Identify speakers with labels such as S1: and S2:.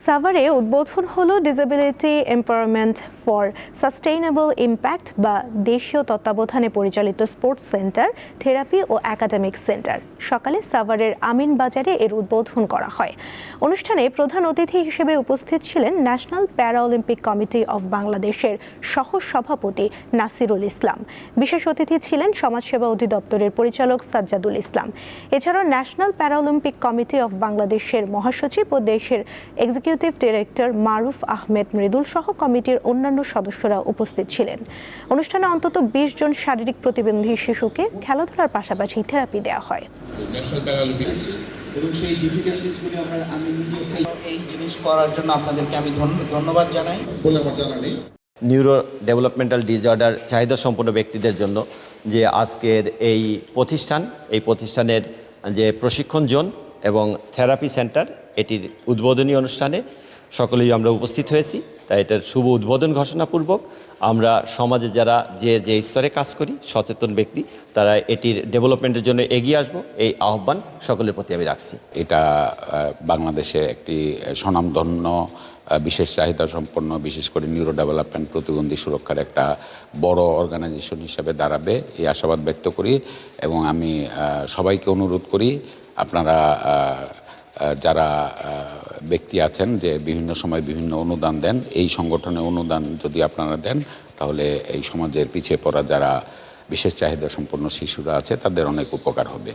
S1: সাভারে উদ্বোধন হলো disability empowerment for sustainable impact বা দেশীয় তত্ত্বাবধানে পরিচালিত স্পোর্টস সেন্টার, থেরাপি ও একাডেমিক সেন্টার। সকালে সাভারের আমিন বাজারে এর উদ্বোধন করা হয়। অনুষ্ঠানে প্রধান অতিথি হিসেবে উপস্থিত ছিলেন ন্যাশনাল প্যারা অলিম্পিক কমিটি অফ বাংলাদেশের সহ সভাপতি নাসিরুল ইসলাম। বিশেষ অতিথি ছিলেন সমাজসেবা অধিদপ্তরের পরিচালক সাজ্জাদুল ইসলাম। এছাড়াও ন্যাশনাল প্যারা অলিম্পিক কমিটি অফ বাংলাদেশের মহাসচিব ও দেশের এক্সিকিউটিভ ডিরেক্টর মারুফ আহমেদ মৃদুল সহ কমিটির অন্যান্য সদস্যরা উপস্থিত ছিলেন। অনুষ্ঠানে অন্তত 20 জন শারীরিক প্রতিবন্ধী শিশুকে খেলাধুলার পাশাপাশি থেরাপি দেওয়া হয়।
S2: এবং সেই ডিফিকাল্টিসগুলি আমি এই জিনিস করার জন্য আপনাদেরকে আমি ধন্যবাদ জানাই বলে আমার জানা নেই।
S3: নিউরো ডেভেলপমেন্টাল ডিসঅর্ডার চাহিদা সম্পন্ন ব্যক্তিদের জন্য যে আজকের এই প্রতিষ্ঠানের যে প্রশিক্ষণ জোন এবং থেরাপি সেন্টার, এটির উদ্বোধনী অনুষ্ঠানে সকলেই আমরা উপস্থিত হয়েছি। তাই এটার শুভ উদ্বোধন ঘোষণাপূর্বক আমরা সমাজে যারা যে স্তরে কাজ করি, সচেতন ব্যক্তি, তারা এটির ডেভেলপমেন্টের জন্য এগিয়ে আসবো, এই আহ্বান সকলের প্রতি আমি রাখছি।
S4: এটা বাংলাদেশে একটি স্বনামধন্য বিশেষ চাহিদা সম্পন্ন, বিশেষ করে নিউরো ডেভেলপমেন্ট প্রতিবন্ধী সুরক্ষার একটা বড় অর্গানাইজেশন হিসাবে দাঁড়াবে, এই আশাবাদ ব্যক্ত করি। এবং আমি সবাইকে অনুরোধ করি, আপনারা যারা ব্যক্তি আছেন যে বিভিন্ন সময় বিভিন্ন অনুদান দেন, এই সংগঠনে অনুদান যদি আপনারা দেন, তাহলে এই সমাজের পিছিয়ে পড়া যারা বিশেষ চাহিদা সম্পন্ন শিশুরা আছে তাদের অনেক উপকার হবে।